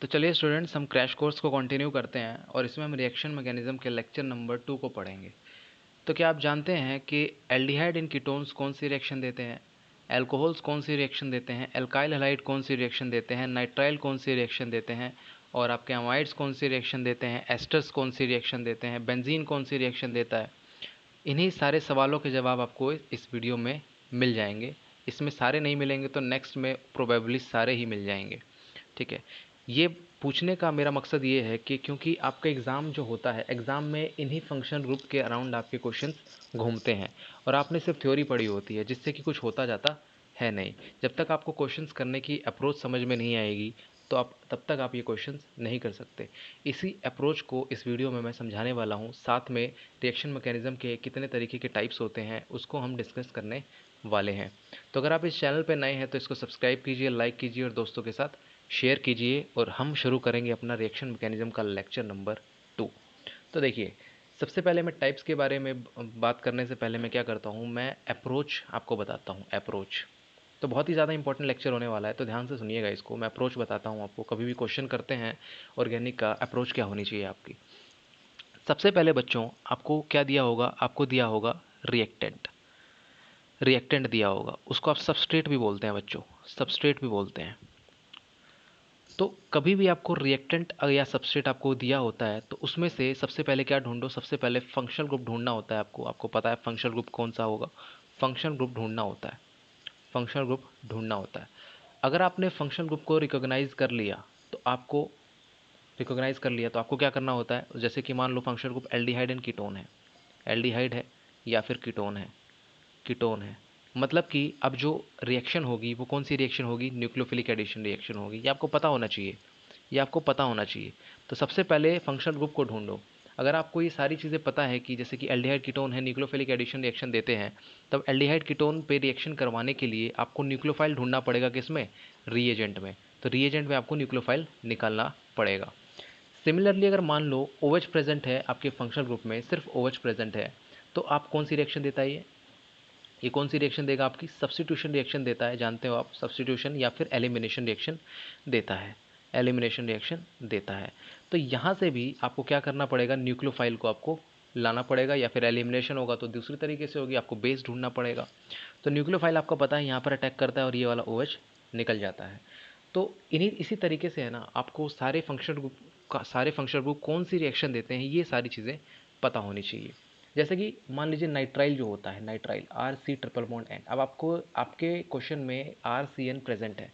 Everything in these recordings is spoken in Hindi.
तो चलिए स्टूडेंट्स, हम क्रैश कोर्स को कंटिन्यू करते हैं और इसमें हम रिएक्शन मैकेनिज्म के लेक्चर नंबर 2 को पढ़ेंगे। तो क्या आप जानते हैं कि एल्डिहाइड इन कीटोन्स कौन सी रिएक्शन देते हैं, अल्कोहल्स कौन सी रिएक्शन देते हैं, एल्काइल हैलाइड कौन सी रिएक्शन देते हैं, नाइट्राइल कौन सी रिएक्शन देते हैं, और आपके अमाइड्स कौन सी रिएक्शन देते हैं, एस्टर्स कौन सी रिएक्शन देते हैं, बेंजीन कौन सी रिएक्शन देता है। इन्हीं सारे सवालों के जवाब आपको इस वीडियो में मिल जाएंगे। इसमें सारे नहीं मिलेंगे तो नेक्स्ट में प्रोबेबली सारे ही मिल जाएंगे। ठीक है, ये पूछने का मेरा मकसद ये है कि क्योंकि आपका एग्ज़ाम जो होता है, एग्ज़ाम में इन्हीं फंक्शन ग्रुप के अराउंड आपके क्वेश्चंस घूमते हैं और आपने सिर्फ थ्योरी पढ़ी होती है जिससे कि कुछ होता जाता है नहीं। जब तक आपको क्वेश्चंस करने की अप्रोच समझ में नहीं आएगी तो आप तब तक आप ये क्वेश्चंस नहीं कर सकते। इसी अप्रोच को इस वीडियो में मैं समझाने वाला हूँ। साथ में रिएक्शन मैकेनिज्म के कितने तरीके के टाइप्स होते हैं उसको हम डिस्कस करने वाले हैं। तो अगर आप इस चैनल पर नए हैं तो इसको सब्सक्राइब कीजिए, लाइक कीजिए और दोस्तों के साथ शेयर कीजिए और हम शुरू करेंगे अपना रिएक्शन मैकेनिज्म का लेक्चर नंबर 2। तो देखिए, सबसे पहले मैं टाइप्स के बारे में बात करने से पहले मैं क्या करता हूँ, मैं अप्रोच आपको बताता हूँ। अप्रोच तो बहुत ही ज़्यादा इंपॉर्टेंट लेक्चर होने वाला है, तो ध्यान से सुनिएगा इसको। मैं अप्रोच बताता हूँ आपको। कभी भी क्वेश्चन करते हैं ऑर्गेनिक का, अप्रोच क्या होनी चाहिए आपकी। सबसे पहले बच्चों, आपको क्या दिया होगा, आपको दिया होगा रिएक्टेंट। रिएक्टेंट दिया होगा, उसको आप सबस्ट्रेट भी बोलते हैं बच्चों, सबस्ट्रेट भी बोलते हैं। तो कभी भी आपको रिएक्टेंट या सबस्ट्रेट आपको दिया होता है तो उसमें से सबसे पहले क्या ढूंढो, सबसे पहले फंक्शनल ग्रुप ढूंढना होता है आपको। आपको पता है फंक्शनल ग्रुप कौन सा होगा, फंक्शनल ग्रुप ढूंढना होता है। फंक्शनल ग्रुप ढूंढना होता है। अगर आपने फंक्शनल ग्रुप को रिकॉग्नाइज कर लिया तो आपको क्या करना होता है, जैसे कि मान लो functional group aldehyde and ketone है, एल्डिहाइड है या फिर कीटोन है, कीटोन है, मतलब कि अब जो रिएक्शन होगी वो कौन सी रिएक्शन होगी, न्यूक्लियोफिलिक एडिशन रिएक्शन होगी। ये आपको पता होना चाहिए, ये आपको पता होना चाहिए। तो सबसे पहले फंक्शनल ग्रुप को ढूंढो। अगर आपको ये सारी चीज़ें पता है कि जैसे कि एल्डिहाइड कीटोन है, न्यूक्लियोफिलिक एडिशन रिएक्शन देते हैं, तब एल्डिहाइड कीटोन पे रिएक्शन करवाने के लिए आपको न्यूक्लियोफाइल ढूंढना पड़ेगा, किसमें, रिएजेंट में। तो रिएजेंट में आपको न्यूक्लियोफाइल निकालना पड़ेगा। सिमिलरली अगर मान लो OH प्रेजेंट है आपके फंक्शनल ग्रुप में, सिर्फ OH प्रेजेंट है, तो आप कौन सी रिएक्शन देता है ये कौन सी रिएक्शन देगा, आपकी सब्स्टिट्यूशन रिएक्शन देता है। जानते हो आप, सब्स्टिट्यूशन या फिर एलिमिनेशन रिएक्शन देता है, एलिमिनेशन रिएक्शन देता है। तो यहाँ से भी आपको क्या करना पड़ेगा, न्यूक्लियोफाइल को आपको लाना पड़ेगा, या फिर एलिमिनेशन होगा तो दूसरी तरीके से होगी, आपको बेस ढूंढना पड़ेगा। तो न्यूक्लियोफाइल आपको पता है यहाँ पर अटैक करता है और ये वाला OH निकल जाता है। तो इसी तरीके से है ना, आपको सारे फंक्शनल ग्रुप कौन सी रिएक्शन देते हैं ये सारी चीज़ें पता होनी चाहिए। जैसे कि मान लीजिए नाइट्राइल जो होता है, nitrile RC triple bond N। अब आपको आपके क्वेश्चन में RCN प्रेजेंट है,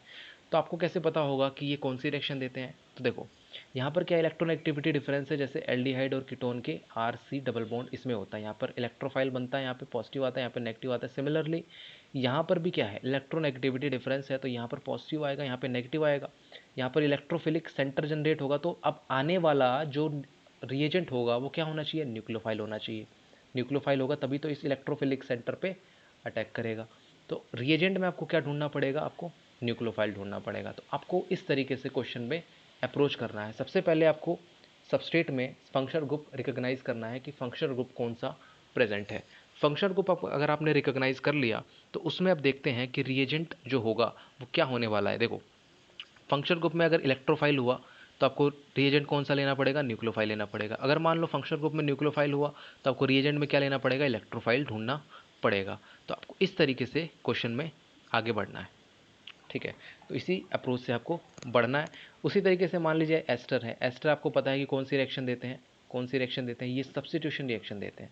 तो आपको कैसे पता होगा कि ये कौन सी रिएक्शन देते हैं। तो देखो, यहाँ पर क्या इलेक्ट्रोनेगेटिविटी डिफरेंस है, जैसे एल्डिहाइड और कीटोन के RC डबल बॉन्ड इसमें होता है, यहाँ पर इलेक्ट्रोफाइल बनता है, यहाँ पे पॉजिटिव आता है, यहाँ पे नेगेटिव आता है। सिमिलरली यहाँ पर भी क्या है, इलेक्ट्रोनेगेटिविटी डिफरेंस है, तो यहाँ पर पॉजिटिव आएगा, यहाँ पे नेगेटिव आएगा। यहाँ पर इलेक्ट्रोफिलिक सेंटर जनरेट होगा, तो अब आने वाला जो रिएजेंट होगा वो क्या होना चाहिए, न्यूक्लियोफाइल होना चाहिए। न्यूक्लियोफाइल होगा तभी तो इस इलेक्ट्रोफिलिक सेंटर पे अटैक करेगा। तो रिएजेंट में आपको क्या ढूंढना पड़ेगा, आपको न्यूक्लियोफाइल ढूंढना पड़ेगा। तो आपको इस तरीके से क्वेश्चन में अप्रोच करना है। सबसे पहले आपको सबस्ट्रेट में फंक्शनल ग्रुप रिकॉग्नाइज करना है कि फंक्शनल ग्रुप कौन सा प्रेजेंट है। फंक्शनल ग्रुप अगर आपने रिकॉग्नाइज कर लिया तो उसमें अब देखते हैं कि रिएजेंट जो होगा वो क्या होने वाला है। देखो, फंक्शनल ग्रुप में अगर इलेक्ट्रोफाइल हुआ तो आपको रिएजेंट कौन सा लेना पड़ेगा, न्यूक्लियोफाइल लेना पड़ेगा। अगर मान लो फंक्शनल ग्रुप में न्यूक्लियोफाइल हुआ तो आपको रिएजेंट में क्या लेना पड़ेगा, इलेक्ट्रोफाइल ढूंढना पड़ेगा। तो आपको इस तरीके से क्वेश्चन में आगे बढ़ना है। ठीक है, तो इसी अप्रोच से आपको बढ़ना है। उसी तरीके से मान लीजिए एस्टर है, एस्टर आपको पता है कि कौन सी रिएक्शन देते हैं, कौन सी रिएक्शन देते हैं, ये सब्स्टिट्यूशन रिएक्शन देते हैं,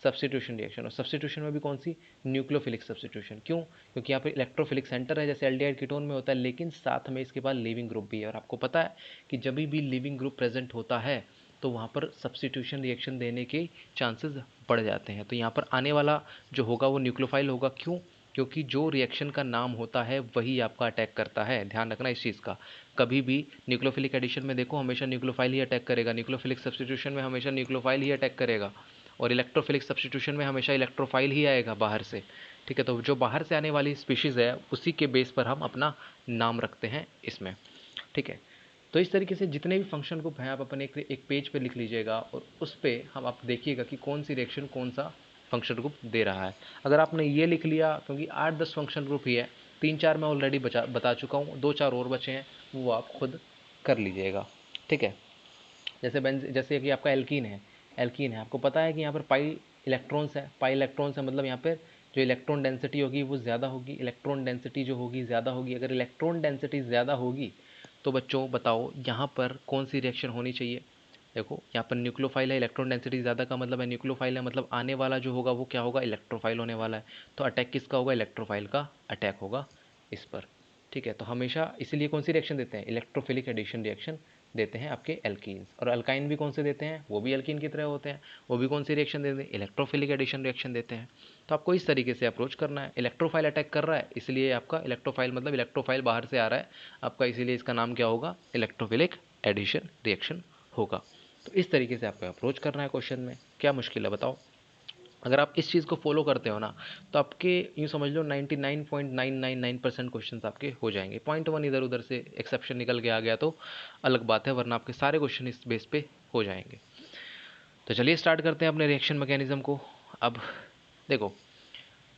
सब्स्टिट्यूशन रिएक्शन। और सब्स्टिट्यूशन में भी कौन सी, न्यूक्लियोफिलिक सब्स्टिट्यूशन। क्यों, क्योंकि यहाँ पर इलेक्ट्रोफिलिक सेंटर है जैसे एल्डिहाइड कीटोन में होता है, लेकिन साथ में इसके बाद लिविंग ग्रुप भी है। और आपको पता है कि जब भी लिविंग ग्रुप प्रेजेंट होता है तो वहाँ पर सब्स्टिट्यूशन रिएक्शन देने के चांसेस बढ़ जाते हैं। तो यहाँ पर आने वाला जो होगा वो न्यूक्लियोफाइल होगा। क्यों, क्योंकि जो रिएक्शन का नाम होता है वही आपका अटैक करता है। ध्यान रखना इस चीज़ का। कभी भी न्यूक्लियोफिलिक एडिशन में देखो हमेशा न्यूक्लियोफाइल ही अटैक करेगा, न्यूक्लियोफिलिक सब्स्टिट्यूशन में हमेशा न्यूक्लियोफाइल ही अटैक करेगा, और इलेक्ट्रोफिलिक सब्स्टिट्यूशन में हमेशा इलेक्ट्रोफाइल ही आएगा बाहर से। ठीक है, तो जो बाहर से आने वाली स्पीशीज़ है उसी के बेस पर हम अपना नाम रखते हैं इसमें। ठीक है, तो इस तरीके से जितने भी फंक्शन ग्रुप हैं आप अपने एक पेज पे लिख लीजिएगा और उस पर हम आप देखिएगा कि कौन सी रिएक्शन कौन सा फंक्शन ग्रुप दे रहा है। अगर आपने ये लिख लिया, क्योंकि 8-10 फंक्शन ग्रुप ही है, 3-4 मैं ऑलरेडी बता चुका हूँ, 2-4 और बचे हैं, वो आप खुद कर लीजिएगा, ठीक है। जैसे कि आपका एल्कीन है, आपको पता है कि यहाँ पर पाई इलेक्ट्रॉन्स है, मतलब यहाँ पर जो इलेक्ट्रॉन डेंसिटी होगी वो ज़्यादा होगी, इलेक्ट्रॉन डेंसिटी जो होगी ज़्यादा होगी। अगर इलेक्ट्रॉन डेंसिटी ज़्यादा होगी तो बच्चों बताओ यहाँ पर कौन सी रिएक्शन होनी चाहिए। देखो यहाँ पर न्यूक्लियोफाइल है, इलेक्ट्रॉन डेंसिटी ज़्यादा का मतलब है न्यूक्लियोफाइल है, मतलब आने वाला जो होगा वो क्या होगा, इलेक्ट्रोफाइल होने वाला है। तो अटैक किसका होगा, इलेक्ट्रोफाइल का अटैक होगा इस पर, ठीक है। तो हमेशा इसीलिए कौन सी रिएक्शन देते हैं, इलेक्ट्रोफिलिक एडिशन रिएक्शन देते हैं आपके एल्कीन्स। और अल्काइन भी कौन से देते हैं, वो भी एल्कीन की तरह होते हैं, वो भी कौन सी रिएक्शन देते हैं, इलेक्ट्रोफिलिक एडिशन रिएक्शन देते हैं। तो आपको इस तरीके से अप्रोच करना है। इलेक्ट्रोफाइल अटैक कर रहा है इसलिए आपका इलेक्ट्रोफाइल, मतलब इलेक्ट्रोफाइल बाहर से आ रहा है आपका, इसीलिए इसका नाम क्या होगा, इलेक्ट्रोफिलिक एडिशन रिएक्शन होगा। तो इस तरीके से आपको अप्रोच करना है क्वेश्चन में। क्या मुश्किल है बताओ। अगर आप इस चीज़ को फॉलो करते हो ना तो आपके यूँ समझ लो 99.999% क्वेश्चन आपके हो जाएंगे। 0.1 इधर उधर से एक्सेप्शन निकल के आ गया तो अलग बात है, वरना आपके सारे क्वेश्चन इस बेस पे हो जाएंगे। तो चलिए स्टार्ट करते हैं अपने रिएक्शन मैकेनिज्म को। अब देखो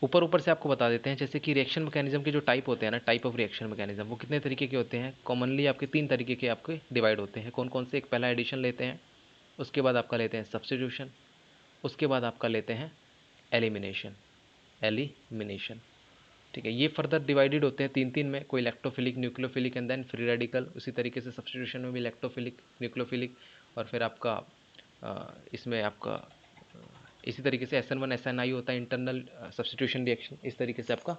ऊपर ऊपर से आपको बता देते हैं, जैसे कि रिएक्शन मैकेनिज्म के जो टाइप होते हैं ना, टाइप ऑफ रिएक्शन मैकेनिज्म, वो कितने तरीके के होते हैं। कॉमनली आपके 3 तरीके के आपके डिवाइड होते हैं। कौन कौन से, एक पहला एडिशन लेते हैं, उसके बाद आपका लेते हैं सब्स्टिट्यूशन, उसके बाद आपका लेते हैं एलिमिनेशन, ठीक है। ये फर्दर डिवाइडेड होते हैं 3 में, कोई electrophilic, nucleophilic and then free radical. उसी तरीके से सब्स्टिट्यूशन में भी इलेक्ट्रोफिलिक, न्यूक्लियोफिलिक और फिर आपका इसमें आपका इसी तरीके से SN1 SNI होता है, इंटरनल सब्स्टिट्यूशन रिएक्शन, इस तरीके से आपका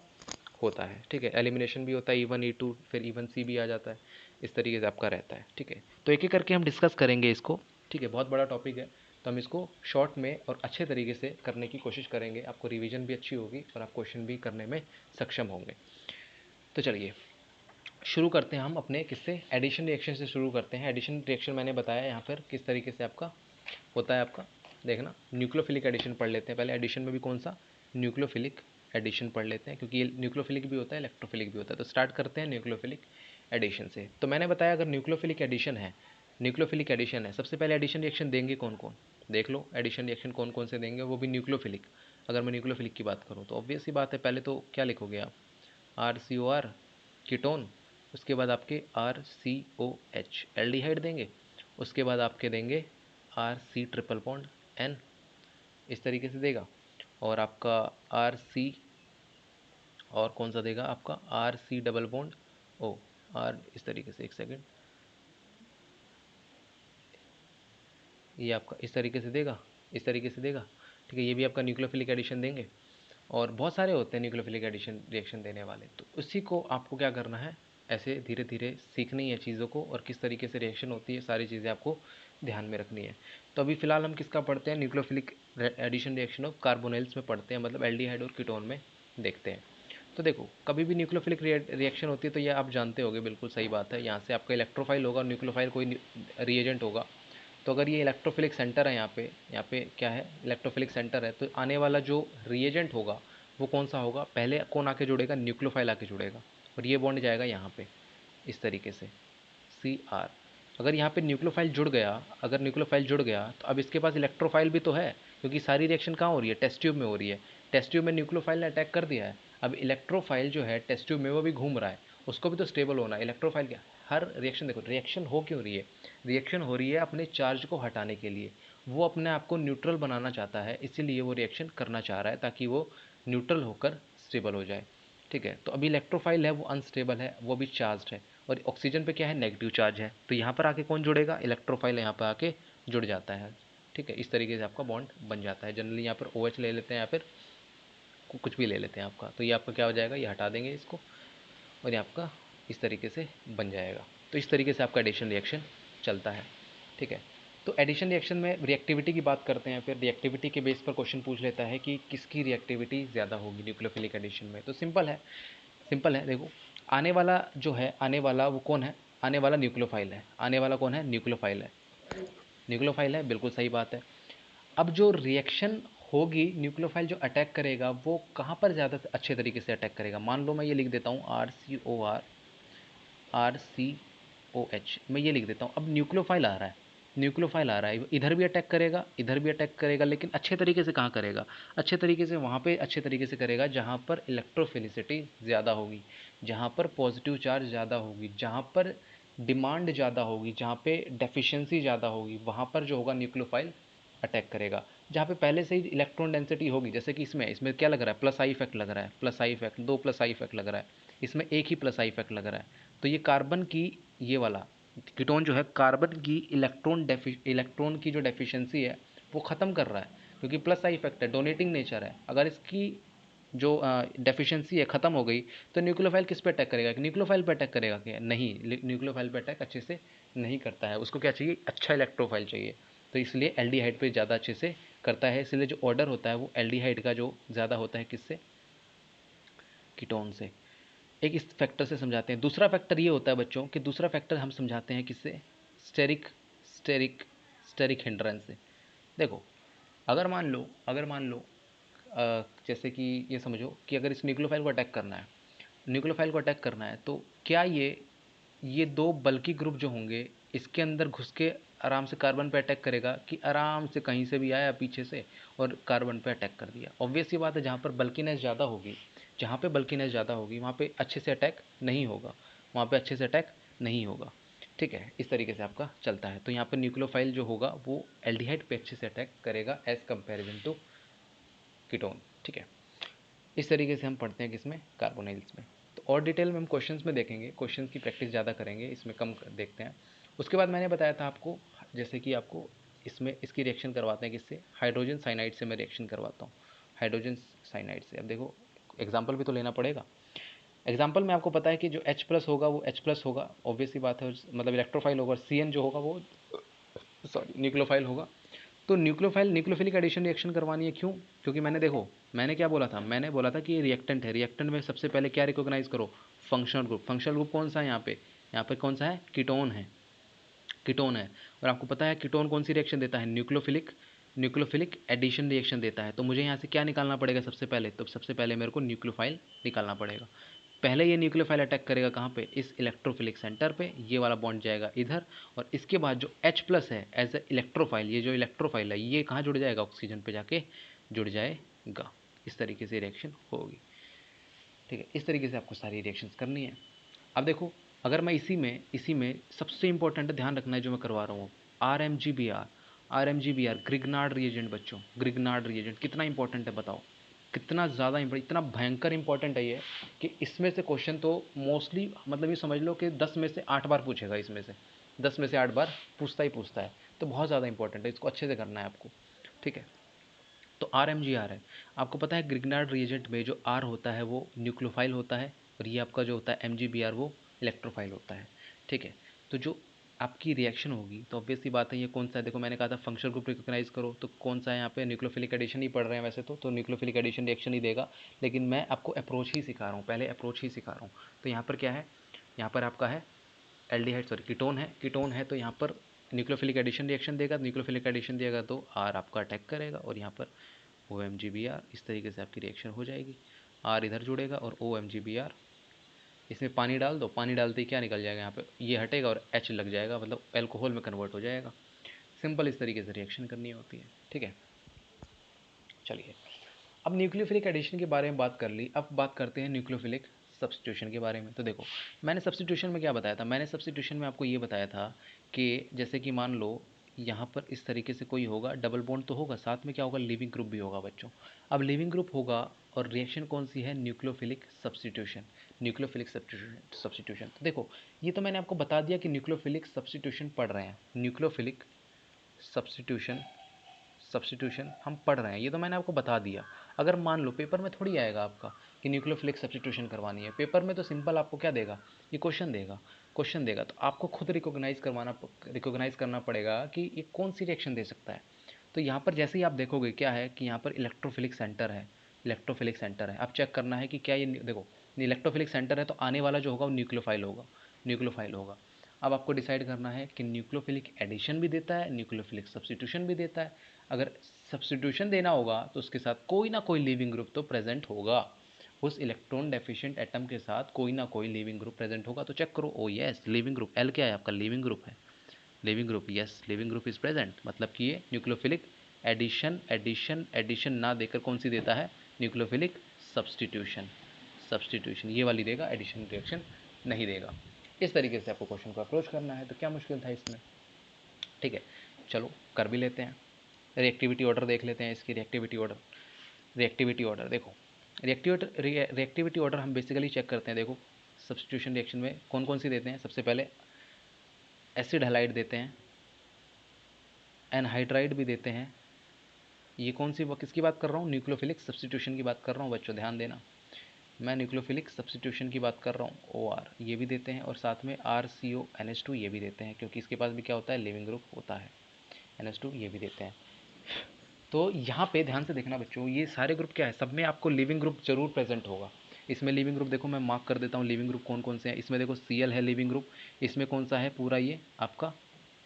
होता है, ठीक है। एलिमिनेशन भी होता है, E1 E2 फिर E1C भी आ जाता है, इस तरीके से आपका रहता है, ठीक है। तो एक एक करके हम डिस्कस करेंगे इसको, ठीक है। बहुत बड़ा टॉपिक है तो हम इसको शॉर्ट में और अच्छे तरीके से करने की कोशिश करेंगे। आपको रिवीजन भी अच्छी होगी और आप क्वेश्चन भी करने में सक्षम होंगे। तो चलिए शुरू करते हैं हम अपने किससे, एडिशन रिएक्शन से शुरू करते हैं। एडिशन रिएक्शन मैंने बताया यहाँ पर किस तरीके से आपका होता है। आपका देखना न्यूक्लियोफिलिक एडिशन पढ़ लेते हैं पहले। एडिशन में भी कौन सा, न्यूक्लियोफिलिक एडिशन पढ़ लेते हैं, क्योंकि ये न्यूक्लियोफिलिक भी होता है इलेक्ट्रोफिलिक भी होता है। तो स्टार्ट करते हैं न्यूक्लियोफिलिक एडिशन से। तो मैंने बताया अगर न्यूक्लियोफिलिक एडिशन है सबसे पहले एडिशन रिएक्शन देंगे कौन कौन, देख लो एडिशन रिएक्शन कौन कौन से देंगे, वो भी न्यूक्लियोफिलिक। अगर मैं न्यूक्लियोफिलिक की बात करूँ तो ऑब्वियस ही बात है, पहले तो क्या लिखोगे आप, RCOR कीटोन, उसके बाद आपके RCOH एल्डिहाइड देंगे, उसके बाद आपके देंगे RC ट्रिपल बॉन्ड N, इस तरीके से देगा। और आपका RC और कौन सा देगा आपका RC double bond O, or इस तरीके से, एक सेकेंड, ये आपका इस तरीके से देगा, इस तरीके से देगा, ठीक है। ये भी आपका न्यूक्लियोफिलिक एडिशन देंगे। और बहुत सारे होते हैं न्यूक्लियोफिलिक एडिशन रिएक्शन देने वाले, तो उसी को आपको क्या करना है, ऐसे धीरे धीरे सीखनी है चीज़ों को, और किस तरीके से रिएक्शन होती है सारी चीज़ें आपको ध्यान में रखनी है। तो अभी फ़िलहाल हम किसका पढ़ते हैं, nucleophilic addition reaction of carbonyls में पढ़ते हैं, मतलब एल्डिहाइड और कीटोन में देखते हैं। तो देखो कभी भी न्यूक्लियोफिलिक रिएक्शन होती है तो ये आप जानते होगे, बिल्कुल सही बात है। यहाँ से आपका इलेक्ट्रोफाइल होगा और न्यूक्लियोफाइल कोई रिएजेंट होगा। तो अगर ये इलेक्ट्रोफिलिक सेंटर है, यहाँ पे क्या है, इलेक्ट्रोफिलिक सेंटर है, तो आने वाला जो रिएजेंट होगा वो कौन सा होगा, पहले कौन आके जुड़ेगा, न्यूक्लियोफाइल आके जुड़ेगा, और ये बॉन्ड जाएगा यहाँ पे इस तरीके से CR। अगर यहाँ पे न्यूक्लियोफाइल जुड़ गया, अगर न्यूक्लियोफाइल जुड़ गया तो अब इसके पास इलेक्ट्रोफाइल भी तो है, क्योंकि सारी रिएक्शन कहाँ हो रही है, टेस्ट ट्यूब में हो रही है। टेस्ट ट्यूब में न्यूक्लियोफाइल ने अटैक कर दिया है, अब इलेक्ट्रोफाइल जो है टेस्ट ट्यूब में वो भी घूम रहा है, उसको भी तो स्टेबल होना है। इलेक्ट्रोफाइल क्या, हर रिएक्शन देखो, रिएक्शन हो क्यों रही है, रिएक्शन हो रही है अपने चार्ज को हटाने के लिए। वो अपने आप को न्यूट्रल बनाना चाहता है, इसीलिए वो रिएक्शन करना चाह रहा है ताकि वो न्यूट्रल होकर स्टेबल हो जाए, ठीक है। तो अभी इलेक्ट्रोफाइल है वो अनस्टेबल है, वो भी चार्ज है, और ऑक्सीजन पे क्या है, नेगेटिव चार्ज है। तो यहाँ पर आके कौन जुड़ेगा, इलेक्ट्रोफाइल यहाँ पर आके जुड़ जाता है, ठीक है। इस तरीके से आपका बॉन्ड बन जाता है। जनरली यहाँ पर OH ले लेते हैं या फिर कुछ भी ले लेते हैं आपका। तो ये आपका क्या हो जाएगा, ये हटा देंगे इसको, और ये आपका इस तरीके से बन जाएगा। तो इस तरीके से आपका एडिशन रिएक्शन चलता है, ठीक है। तो एडिशन रिएक्शन में रिएक्टिविटी की बात करते हैं, फिर रिएक्टिविटी के बेस पर क्वेश्चन पूछ लेता है कि किसकी रिएक्टिविटी ज़्यादा होगी न्यूक्लियोफिलिक एडिशन में। तो सिंपल है देखो, आने वाला जो है, आने वाला वो कौन है, आने वाला न्यूक्लियोफाइल है, आने वाला कौन है, न्यूक्लियोफाइल है, न्यूक्लियोफाइल है, बिल्कुल सही बात है। अब जो रिएक्शन होगी, न्यूक्लियोफाइल जो अटैक करेगा वो कहाँ पर ज़्यादा अच्छे तरीके से अटैक करेगा। मान लो मैं ये लिख देता हूँ RCOR RCOH, मैं ये लिख देता हूँ। अब न्यूक्लियोफाइल आ रहा है, इधर भी अटैक करेगा, इधर भी अटैक करेगा, लेकिन अच्छे तरीके से कहाँ करेगा, अच्छे तरीके से वहाँ पे अच्छे तरीके से करेगा जहाँ पर इलेक्ट्रोफिलिसिटी ज़्यादा होगी, जहाँ पर पॉजिटिव चार्ज ज़्यादा होगी, जहाँ पर डिमांड ज़्यादा होगी, जहाँ पे डेफिशिएंसी ज़्यादा होगी, वहाँ पर जो होगा न्यूक्लियोफाइल अटैक करेगा। जहाँ पे पहले से ही इलेक्ट्रॉन डेंसिटी होगी, जैसे कि इसमें क्या लग रहा है, प्लस आई इफेक्ट लग रहा है, plus I effect, 2 plus I effect लग रहा है, इसमें एक ही प्लस आई इफेक्ट लग रहा है। तो ये कार्बन की, ये वाला कीटोन जो है कार्बन की इलेक्ट्रॉन की जो डेफिशिएंसी है वो ख़त्म कर रहा है, क्योंकि प्लस आई इफेक्ट है, डोनेटिंग नेचर है। अगर इसकी जो डेफिशिएंसी है ख़त्म हो गई, तो न्यूक्लियोफाइल किस पे अटैक करेगा, न्यूक्लियोफाइल पे अटैक करेगा क्या, नहीं, न्यूक्लियोफाइल पे अटैक अच्छे से नहीं करता है। उसको क्या चाहिए, अच्छा इलेक्ट्रोफाइल चाहिए। तो इसलिए एल्डिहाइड पे ज़्यादा अच्छे से करता है। इसलिए जो ऑर्डर होता है वो एल्डिहाइड का जो ज़्यादा होता है, किससे, कीटोन से। एक इस फैक्टर से समझाते हैं। दूसरा फैक्टर ये होता है बच्चों कि दूसरा फैक्टर हम समझाते हैं किससे, स्टेरिक स्टेरिक स्टेरिक हिंड्रेंस से। देखो, अगर मान लो जैसे कि ये समझो कि अगर इस न्यूक्लियोफाइल को अटैक करना है, तो क्या ये दो बल्कि ग्रुप जो होंगे, इसके अंदर घुस के आराम से कार्बन पे अटैक करेगा, कि आराम से कहीं से भी आया पीछे से और कार्बन पे अटैक कर दिया। ऑब्वियस सी बात है, जहाँ पे बल्कीनेस ज़्यादा होगी वहाँ पे अच्छे से अटैक नहीं होगा। ठीक है, इस तरीके से आपका चलता है। तो यहाँ पर न्यूक्लियोफाइल जो होगा वो एल्डिहाइड पे अच्छे से अटैक करेगा एज कंपेरिजन टू कीटोन। ठीक है, इस तरीके से हम पढ़ते हैं किसमें, कार्बोनाइल्स में। तो और डिटेल में हम क्वेश्चंस में देखेंगे, क्वेश्चंस की प्रैक्टिस ज़्यादा करेंगे, इसमें कम देखते हैं। उसके बाद मैंने बताया था आपको, जैसे कि आपको इसमें इसकी रिएक्शन करवाते हैं किससे, हाइड्रोजन साइनाइड से मैं रिएक्शन करवाता हूँ, हाइड्रोजन साइनाइड से। अब देखो, एग्जाम्पल भी तो लेना पड़ेगा। एग्जाम्पल में आपको पता है कि जो H प्लस होगा वो H प्लस होगा, ऑब्वियस सी बात है, मतलब इलेक्ट्रोफाइल होगा। CN जो होगा वो, सॉरी, न्यूक्लियोफाइल होगा। तो न्यूक्लियोफिलिक एडिशन रिएक्शन करवानी है, क्यों, क्योंकि मैंने क्या बोला था, मैंने बोला था कि ये रिएक्टेंट है। रिएक्टेंट में सबसे पहले क्या रिकॉग्नाइज करो, फंक्शनल ग्रुप। फंक्शनल ग्रुप कौन सा है यहाँ पे कौन सा है, कीटोन है। और आपको पता है कीटोन कौन सी रिएक्शन देता है, न्यूक्लियोफिलिक एडिशन रिएक्शन देता है। तो मुझे यहाँ से क्या निकालना पड़ेगा सबसे पहले, तो सबसे पहले मेरे को न्यूक्लियोफाइल निकालना पड़ेगा। पहले ये न्यूक्लियोफाइल अटैक करेगा कहाँ पे, इस इलेक्ट्रोफिलिक सेंटर पे, ये वाला बॉन्ड जाएगा इधर, और इसके बाद जो H प्लस है एज ए इलेक्ट्रोफाइल, ये जो इलेक्ट्रोफाइल है ये कहाँ जुड़ जाएगा, ऑक्सीजन पे जाके जुड़ जाएगा। इस तरीके से रिएक्शन होगी। ठीक है, इस तरीके से आपको सारी रिएक्शंस करनी है। अब देखो, अगर मैं इसी में सबसे इंपॉर्टेंट ध्यान रखना है जो मैं करवा रहा हूँ, R M G B R Grignard reagent. बच्चों, ग्रिग्नार्ड रिएजेंट कितना इंपॉर्टेंट है बताओ, कितना ज़्यादा इतना भयंकर इंपॉर्टेंट है ये, कि इसमें से क्वेश्चन तो मोस्टली, मतलब ये समझ लो कि 10 में से 8 बार पूछेगा, इसमें से 10 में से 8 बार पूछता है। तो बहुत ज़्यादा इंपॉर्टेंट है, इसको अच्छे से करना है आपको। ठीक है, तो RMGR है। आपको पता है ग्रिग्नार्ड रिएजेंट में जो R होता है वो न्यूक्लियोफाइल होता है, और ये आपका जो होता है MgBr वो इलेक्ट्रोफाइल होता है। ठीक है, तो जो आपकी रिएक्शन होगी, तो ऑब्वियस सी बात है, ये कौन सा है, देखो मैंने कहा था फंक्शनल ग्रुप रिकॉग्नाइज करो, तो कौन सा है यहाँ पे, न्यूक्लियोफिलिक एडिशन ही पढ़ रहे हैं वैसे तो न्यूक्लियोफिलिक एडिशन रिएक्शन ही देगा। लेकिन मैं आपको अप्रोच ही सिखा रहा हूँ, पहले अप्रोच ही सिखा रहा हूँ। तो यहाँ पर क्या है, यहाँ पर आपका है एल्डिहाइड, सॉरी कीटोन है, तो यहाँ पर न्यूक्लियोफिलिक एडिशन रिएक्शन देगा, न्यूक्लियोफिलिक एडिशन देगा तो R आपका अटैक करेगा, और यहाँ पर OMGBr, इस तरीके से आपकी रिएक्शन हो जाएगी। R इधर जुड़ेगा और OMGBr, इसमें पानी डाल दो, पानी डालते ही क्या निकल जाएगा, यहाँ पे ये हटेगा और H लग जाएगा, मतलब एल्कोहल में कन्वर्ट हो जाएगा। सिंपल इस तरीके से रिएक्शन करनी होती है। ठीक है, चलिए, अब न्यूक्लियोफिलिक एडिशन के बारे में बात कर ली, अब बात करते हैं न्यूक्लियोफिलिक सब्स्टिट्यूशन के बारे में। तो देखो, मैंने सब्स्टिट्यूशन में क्या बताया था, मैंने सब्स्टिट्यूशन में आपको ये बताया था कि जैसे कि मान लो यहाँ पर इस तरीके से कोई होगा, डबल बॉन्ड तो होगा, साथ में क्या होगा, लिविंग ग्रुप भी होगा बच्चों। अब लिविंग ग्रुप होगा और रिएक्शन कौन सी है, न्यूक्लियोफिलिक सब्स्टिट्यूशन। तो देखो, ये तो मैंने आपको बता दिया कि न्यूक्लियोफिलिक सब्स्टिट्यूशन पढ़ रहे हैं, न्यूक्लियोफिलिक सब्स्टिट्यूशन सब्स्टिट्यूशन हम पढ़ रहे हैं, ये तो मैंने आपको बता दिया। अगर मान लो पेपर में थोड़ी आएगा आपका कि न्यूक्लियोफिलिक सब्स्टिट्यूशन करवानी है, पेपर में तो सिंपल आपको क्या देगा, ये क्वेश्चन देगा, तो आपको खुद रिकॉग्नाइज करना पड़ेगा कि ये कौन सी रिएक्शन दे सकता है। तो यहाँ पर जैसे ही आप देखोगे क्या है कि यहाँ पर इलेक्ट्रोफिलिक सेंटर है, आप चेक करना है कि क्या ये, देखो इलेक्ट्रोफिलिक सेंटर है तो आने वाला जो होगा वो न्यूक्लियोफाइल होगा। अब आपको डिसाइड करना है कि न्यूक्लियोफिलिक एडिशन भी देता है, न्यूक्लियोफिलिक सब्स्टिट्यूशन भी देता है। अगर सब्स्टिट्यूशन देना होगा तो उसके साथ कोई ना कोई लिविंग ग्रुप तो प्रेजेंट होगा, उस इलेक्ट्रॉन डेफिशिएंट एटम के साथ कोई ना कोई लिविंग ग्रुप प्रेजेंट होगा। तो चेक करो, ओ यस, लिविंग ग्रुप एल क्या है आपका, लिविंग ग्रुप है, leaving group, yes leaving group is present, मतलब कि ये न्यूक्लियोफिलिक एडिशन ना देकर कौन सी देता है, न्यूक्लियोफिलिक सब्स्टिट्यूशन ये वाली देगा, एडिशन रिएक्शन नहीं देगा। इस तरीके से आपको क्वेश्चन को अप्रोच करना है, तो क्या मुश्किल था इसमें। ठीक है, चलो कर भी लेते हैं। रिएक्टिविटी ऑर्डर देख लेते हैं इसकी। रिएक्टिविटी ऑर्डर देखो, रिएक्टिविटी ऑर्डर हम बेसिकली चेक करते हैं। देखो सब्स्टिट्यूशन रिएक्शन में कौन कौन सी देते हैं। सबसे पहले एसिड हैलाइड देते हैं, एनहाइड्राइड भी देते हैं। ये कौन सी किसकी बात कर रहा हूँ, न्यूक्लियोफिलिक सब्स्टिट्यूशन की बात कर रहा हूँ बच्चों, ध्यान देना। मैं न्यूक्लियोफिलिक सब्स्टिट्यूशन की बात कर रहा हूँ। OR ये भी देते हैं, और साथ में RCONH2 ये भी देते हैं, क्योंकि इसके पास भी क्या होता है, लिविंग ग्रुप होता है। NH2 ये भी देते हैं। तो यहाँ पे ध्यान से देखना बच्चों, ये सारे ग्रुप क्या है, सब में आपको लिविंग ग्रुप जरूर प्रेजेंट होगा। इसमें लिविंग ग्रुप देखो मैं मार्क कर देता हूँ, लिविंग ग्रुप कौन कौन से हैं। इसमें देखो Cl है लिविंग ग्रुप। इसमें कौन सा है, पूरा ये आपका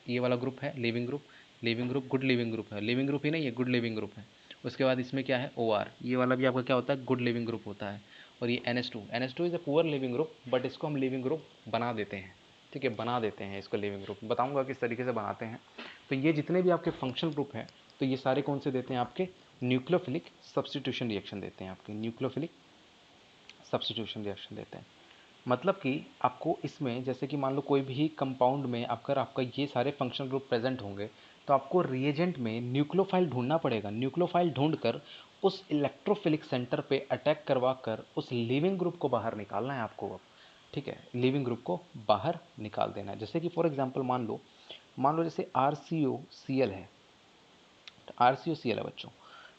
ये वाला ग्रुप है leaving group. Leaving group good leaving group है, लिविंग ग्रुप ही नहीं, ये गुड लिविंग ग्रुप है। उसके बाद इसमें क्या है, OR ये वाला भी आपका क्या होता है, गुड लिविंग ग्रुप होता है। और ये NH2 is a poor leaving group, but इसको हम लिविंग ग्रुप बना देते हैं। ठीक है, बना देते हैं इसको लिविंग ग्रुप, बताऊंगा किस तरीके से बनाते हैं। तो ये जितने भी आपके फंक्शनल ग्रुप हैं, तो ये सारे कौन से देते हैं, आपके न्यूक्लियोफिलिक सब्स्टिट्यूशन रिएक्शन देते हैं। आपके न्यूक्लियोफिलिक सब्स्टिट्यूशन रिएक्शन देते हैं। मतलब कि आपको इसमें जैसे कि मान लो कोई भी कंपाउंड में अगर आपका ये सारे फंक्शनल ग्रुप प्रेजेंट होंगे, तो आपको रिएजेंट में न्यूक्लियोफाइल ढूंढना पड़ेगा। न्यूक्लियोफाइल ढूंढकर उस इलेक्ट्रोफिलिक सेंटर पे अटैक करवा कर उस लिविंग ग्रुप को बाहर निकालना है आपको अब। ठीक है, लिविंग ग्रुप को बाहर निकाल देना है। जैसे कि फॉर एग्जांपल मान लो जैसे RCOCl है, RCOCl है बच्चों।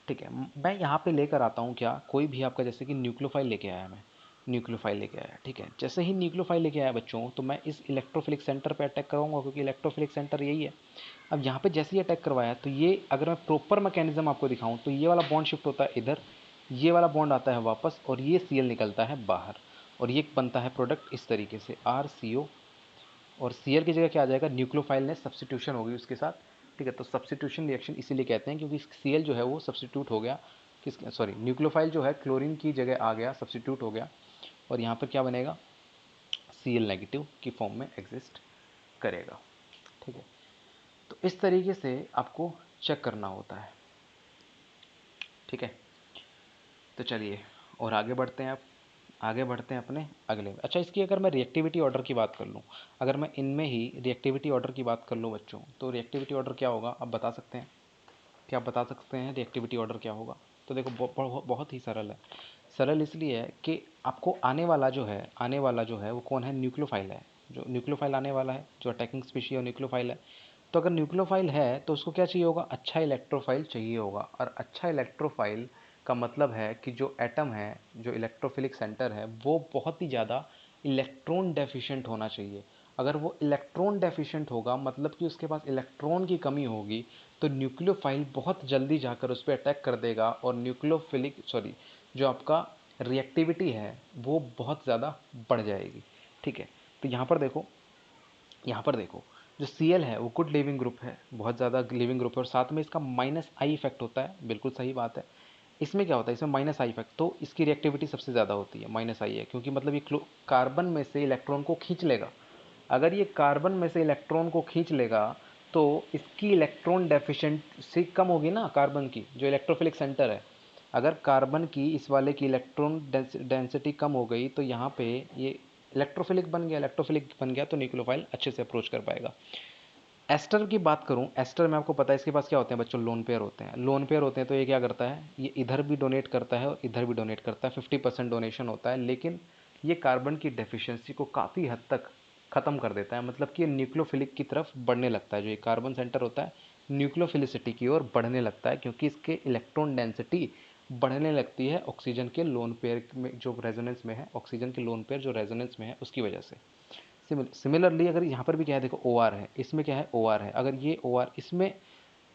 ठीक है, मैं यहाँ पे लेकर आता हूँ क्या, कोई भी आपका जैसे कि न्यूक्लियोफाइल लेके आया, मैं न्यूक्लियोफाइल लेके आया। ठीक है, जैसे ही न्यूक्लियोफाइल लेके आया बच्चों, तो मैं इस इलेक्ट्रोफिलिक सेंटर पे अटैक करवाऊंगा, क्योंकि इलेक्ट्रोफिलिक सेंटर यही है। अब यहाँ पे जैसे ही अटैक करवाया, तो ये अगर मैं प्रॉपर मैकेनिज्म आपको दिखाऊं, तो ये वाला बॉन्ड शिफ्ट होता है इधर, ये वाला बॉन्ड आता है वापस, और ये Cl निकलता है बाहर, और ये बनता है प्रोडक्ट इस तरीके से RCO। और Cl की जगह क्या आ जाएगा, न्यूक्लियोफाइल ने सब्स्टिट्यूशन होगी उसके साथ। ठीक है, तो सब्स्टिट्यूशन रिएक्शन इसीलिए कहते हैं, क्योंकि Cl जो है वो सब्स्टिट्यूट हो गया, किस सॉरी न्यूक्लियोफाइल जो है क्लोरीन की जगह आ गया, सब्स्टिट्यूट हो गया, और यहाँ पर क्या बनेगा, Cl नेगेटिव की फॉर्म में एग्जिस्ट करेगा। ठीक है, तो इस तरीके से आपको चेक करना होता है। ठीक है, तो चलिए और आगे बढ़ते हैं। आप आगे बढ़ते हैं अपने अगले। अच्छा, इसकी अगर मैं रिएक्टिविटी ऑर्डर की बात कर लूँ, अगर मैं इनमें ही रिएक्टिविटी ऑर्डर की बात कर लूँ बच्चों, तो रिएक्टिविटी ऑर्डर क्या होगा, आप बता सकते हैं, क्या आप बता सकते हैं रिएक्टिविटी ऑर्डर क्या होगा। तो देखो बहुत ही सरल है। सरल इसलिए है कि आपको आने वाला जो है वो कौन है, न्यूक्लियोफाइल है। जो न्यूक्लियोफाइल आने वाला है, जो अटैकिंग स्पीशी है न्यूक्लियोफाइल है। तो अगर न्यूक्लियोफाइल है तो उसको क्या चाहिए होगा, अच्छा इलेक्ट्रोफाइल चाहिए होगा। और अच्छा इलेक्ट्रोफाइल का मतलब है कि जो एटम है, जो इलेक्ट्रोफिलिक सेंटर है, वो बहुत ही ज़्यादा इलेक्ट्रॉन डेफिशिएंट होना चाहिए। अगर वो इलेक्ट्रॉन डेफिशिएंट होगा, मतलब कि उसके पास इलेक्ट्रॉन की कमी होगी, तो न्यूक्लियोफाइल बहुत जल्दी जाकर उस पर अटैक कर देगा, और जो आपका रिएक्टिविटी है वो बहुत ज़्यादा बढ़ जाएगी। ठीक है, तो यहाँ पर देखो जो Cl है वो गुड लिविंग ग्रुप है, बहुत ज़्यादा लिविंग ग्रुप है, और साथ में इसका -I इफेक्ट होता है, बिल्कुल सही बात है। इसमें क्या होता है, इसमें -I इफेक्ट, तो इसकी रिएक्टिविटी सबसे ज़्यादा होती है, -I है, क्योंकि मतलब ये कार्बन में से इलेक्ट्रॉन को खींच लेगा। अगर ये कार्बन में से इलेक्ट्रॉन को खींच लेगा, तो इसकी इलेक्ट्रॉन डेफिशिएंसी कम होगी ना, कार्बन की जो इलेक्ट्रोफिलिक सेंटर है। अगर कार्बन की इस वाले की इलेक्ट्रॉन डेंसिटी कम हो गई, तो यहाँ पे ये इलेक्ट्रोफिलिक बन गया, तो न्यूक्लियोफाइल अच्छे से अप्रोच कर पाएगा। एस्टर की बात करूं, एस्टर में आपको पता है इसके पास क्या होते हैं बच्चों, लोन पेयर होते हैं। लोन पेयर होते हैं तो ये क्या करता है, ये इधर भी डोनेट करता है और इधर भी डोनेट करता है, 50% डोनेशन होता है, लेकिन ये कार्बन की डेफिशिएंसी को काफ़ी हद तक ख़त्म कर देता है। मतलब कि ये न्यूक्लियोफिलिक की तरफ बढ़ने लगता है, जो ये कार्बन सेंटर होता है न्यूक्लियोफिलिसिटी की ओर बढ़ने लगता है, क्योंकि इसके इलेक्ट्रॉन डेंसिटी बढ़ने लगती है ऑक्सीजन के लोन पेयर में जो रेजोनेंस में है, ऑक्सीजन के लोन पेयर जो रेजोनेंस में है उसकी वजह से। सिमिलरली अगर यहाँ पर भी क्या है, देखो OR है, इसमें क्या है, OR है। अगर ये OR इसमें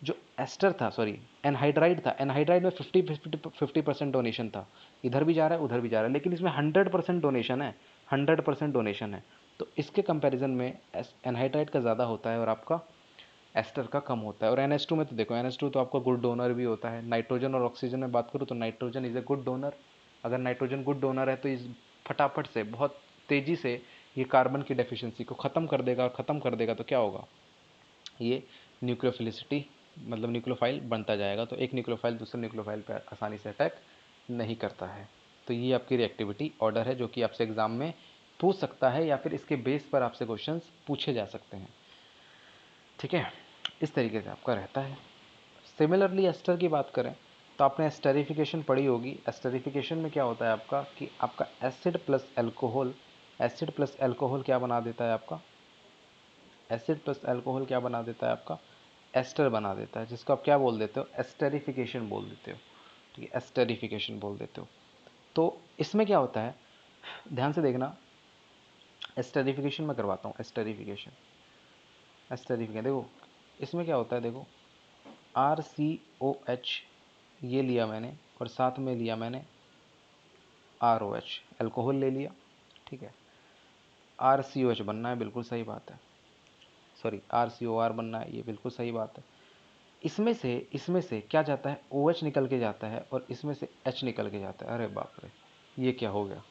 जो एस्टर था, सॉरी एनहाइड्राइड था, एनहाइड्राइड में 50% डोनेशन था, इधर भी जा रहा है उधर भी जा रहा है, लेकिन इसमें 100% डोनेशन है, 100% डोनेशन है। तो इसके कंपैरिजन में एनहाइड्राइड का ज़्यादा होता है और आपका एस्टर का कम होता है। और NH2 में तो देखो, NH2 तो आपका गुड डोनर भी होता है। नाइट्रोजन और ऑक्सीजन में बात करूँ तो nitrogen is a good donor. अगर नाइट्रोजन गुड डोनर है तो इस फटाफट से, बहुत तेज़ी से ये कार्बन की डेफिशिएंसी को ख़त्म कर देगा, और ख़त्म कर देगा तो क्या होगा, ये न्यूक्लियोफिलिसिटी मतलब न्यूक्लियोफाइल बनता जाएगा। तो एक न्यूक्लियोफाइल दूसरे न्यूक्लियोफाइल पर आसानी से अटैक नहीं करता है। तो ये आपकी रिएक्टिविटी ऑर्डर है, जो कि आपसे एग्जाम में पूछ सकता है या फिर इसके बेस पर आपसे क्वेश्चंस पूछे जा सकते हैं। ठीक है, इस तरीके से आपका रहता है। सिमिलरली एस्टर की बात करें तो आपने एस्टरिफिकेशन पढ़ी होगी। एस्टरिफिकेशन में क्या होता है आपका कि आपका acid plus alcohol, acid plus alcohol क्या बना देता है आपका, एसिड प्लस अल्कोहल क्या बना देता है आपका, एस्टर बना देता है, जिसको आप क्या बोल देते हो, एस्टरिफिकेशन बोल देते हो। ठीक है, एस्टरिफिकेशन बोल देते हो। तो इसमें क्या होता है, ध्यान से देखना, एस्टरिफिकेशन में करवाता हूँ। एस्टरिफिकेशन, एस्टरिफिकेशन देखो इसमें क्या होता है, देखो RCOH ये लिया मैंने और साथ में लिया मैंने ROH, अल्कोहल ले लिया। ठीक है, RCOH बनना है, बिल्कुल सही बात है, सॉरी RCOR बनना है, ये बिल्कुल सही बात है। इसमें से क्या जाता है, OH निकल के जाता है और इसमें से H निकल के जाता है। अरे बाप रे, ये क्या हो गया,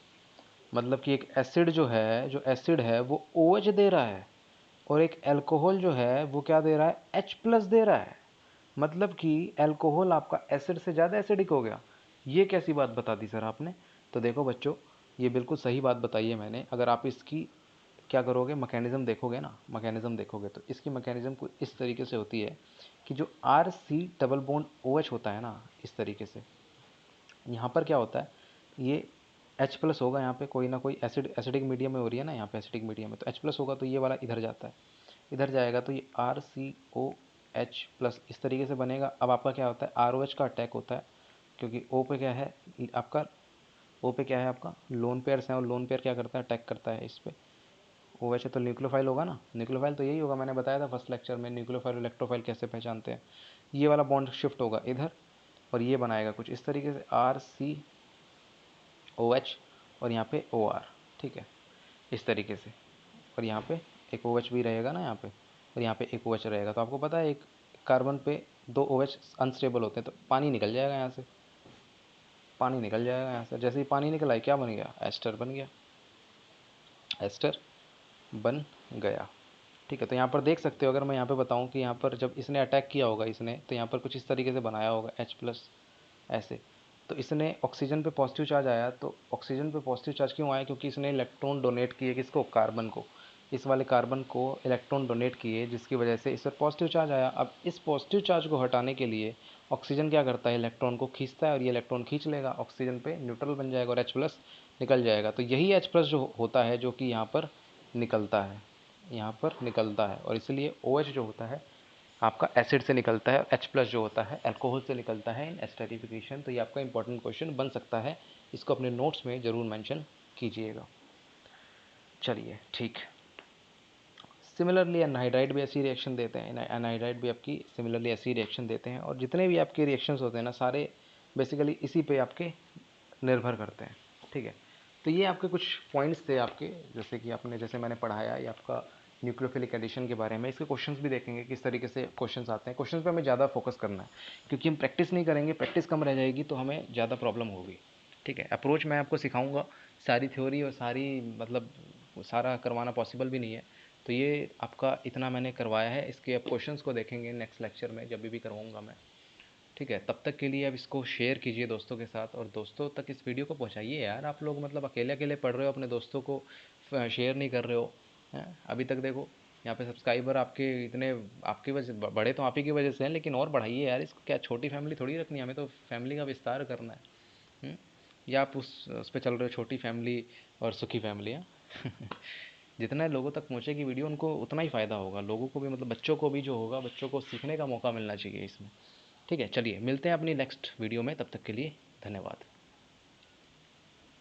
मतलब कि एक एसिड जो है, जो एसिड है वो OH दे रहा है और एक अल्कोहल जो है वो क्या दे रहा है, H प्लस दे रहा है। मतलब कि अल्कोहल आपका एसिड से ज़्यादा एसिडिक हो गया। ये कैसी बात बता दी सर आपने। तो देखो बच्चों, ये बिल्कुल सही बात बताई है मैंने। अगर आप इसकी क्या करोगे, मैकेनिज़्म देखोगे ना, मैकेनिज़्म देखोगे तो इसकी मैकेनिज़्म कुछ इस तरीके से होती है कि जो RC डबल बॉन्ड OH होता है ना, इस तरीके से यहाँ पर क्या होता है, ये H प्लस होगा, यहाँ पे कोई ना कोई एसिडिक मीडियम में हो रही है ना, यहाँ पे एसिडिक मीडियम में तो H प्लस होगा, तो ये वाला इधर जाता है, इधर जाएगा तो ये RCOH प्लस इस तरीके से बनेगा। अब आपका क्या होता है, ROH का अटैक होता है, क्योंकि O पे क्या है आपका, O पे क्या है आपका लोन पेयर्स है, और लोन पेयर क्या करता है, अटैक करता है इस पे। OH है तो न्यूक्लियोफाइल होगा ना, न्यूक्लियोफाइल तो यही होगा, मैंने बताया था फर्स्ट लेक्चर में न्यूक्लियोफाइल इलेक्ट्रोफाइल कैसे पहचानते हैं। ये वाला बॉन्ड शिफ्ट होगा इधर और ये बनाएगा कुछ इस तरीके से RCOH और यहाँ पे OR। ठीक है, इस तरीके से, और यहाँ पे एक OH भी रहेगा ना यहाँ पे, और यहाँ पे एक OH रहेगा। तो आपको पता है एक कार्बन पे दो OH अनस्टेबल होते हैं, तो पानी निकल जाएगा यहाँ से, पानी निकल जाएगा यहाँ से। जैसे ही पानी निकल आए क्या बन गया, एस्टर बन गया, एस्टर बन गया। ठीक है, तो यहाँ पर देख सकते हो, अगर मैं यहाँ पे बताऊँ कि यहाँ पर जब इसने अटैक किया होगा इसने, तो यहाँ पर कुछ इस तरीके से बनाया होगा H प्लस ऐसे। तो इसने ऑक्सीजन पे पॉजिटिव चार्ज आया, तो ऑक्सीजन पे पॉजिटिव चार्ज क्यों आया, क्योंकि इसने इलेक्ट्रॉन डोनेट किए किसको, कार्बन को, इस वाले कार्बन को इलेक्ट्रॉन डोनेट किए, जिसकी वजह से इस पर पॉजिटिव चार्ज आया। अब इस पॉजिटिव चार्ज को हटाने के लिए ऑक्सीजन क्या करता है, इलेक्ट्रॉन को खींचता है, और ये इलेक्ट्रॉन खींच लेगा ऑक्सीजन पे, न्यूट्रल बन जाएगा और H प्लस निकल जाएगा। तो यही H प्लस जो होता है जो कि यहाँ पर निकलता है, यहाँ पर निकलता है, और इसलिए OH जो होता है आपका एसिड से निकलता है, और H प्लस जो होता है अल्कोहल से निकलता है इन एस्टरिफिकेशन। तो ये आपका इंपॉर्टेंट क्वेश्चन बन सकता है, इसको अपने नोट्स में ज़रूर मेंशन कीजिएगा। चलिए ठीक, सिमिलरली एनहाइड्राइड भी ऐसी रिएक्शन देते हैं, एनहाइड्राइड भी आपकी सिमिलरली ऐसी रिएक्शन देते हैं, और जितने भी आपके रिएक्शंस होते हैं ना, सारे बेसिकली इसी पे आपके निर्भर करते हैं। ठीक है, तो ये आपके कुछ पॉइंट्स थे आपके, जैसे कि आपने, जैसे मैंने पढ़ाया ये आपका न्यूक्लियोफिलिक एडिशन के बारे में। इसके क्वेश्चंस भी देखेंगे किस तरीके से क्वेश्चंस आते हैं। क्वेश्चंस पे हमें ज़्यादा फोकस करना है, क्योंकि हम प्रैक्टिस नहीं करेंगे, प्रैक्टिस कम रह जाएगी तो हमें ज़्यादा प्रॉब्लम होगी। ठीक है, अप्रोच मैं आपको सिखाऊंगा, सारी थ्योरी और सारी मतलब सारा करवाना पॉसिबल भी नहीं है। तो ये आपका इतना मैंने करवाया है, इसके अब क्वेश्चंस को देखेंगे नेक्स्ट लेक्चर में जब भी करवाऊँगा मैं। ठीक है, तब तक के लिए अब इसको शेयर कीजिए दोस्तों के साथ, और दोस्तों तक इस वीडियो को पहुंचाइए यार। आप लोग मतलब अकेले अकेले पढ़ रहे हो, अपने दोस्तों को शेयर नहीं कर रहे हो हैं। अभी तक देखो यहाँ पे सब्सक्राइबर आपके इतने, आपकी वजह बड़े तो आप ही की वजह से हैं, लेकिन और बढ़ाइए यार इसको। क्या छोटी फैमिली थोड़ी रखनी है, हमें तो फैमिली का विस्तार करना है। या आप उस पर चल रहे हो, छोटी फैमिली और सुखी फैमिली है। जितना लोगों तक पहुँचेगी वीडियो, उनको उतना ही फ़ायदा होगा, लोगों को भी, मतलब बच्चों को भी जो होगा, बच्चों को सीखने का मौका मिलना चाहिए इसमें। ठीक है, चलिए मिलते हैं अपनी नेक्स्ट वीडियो में, तब तक के लिए धन्यवाद।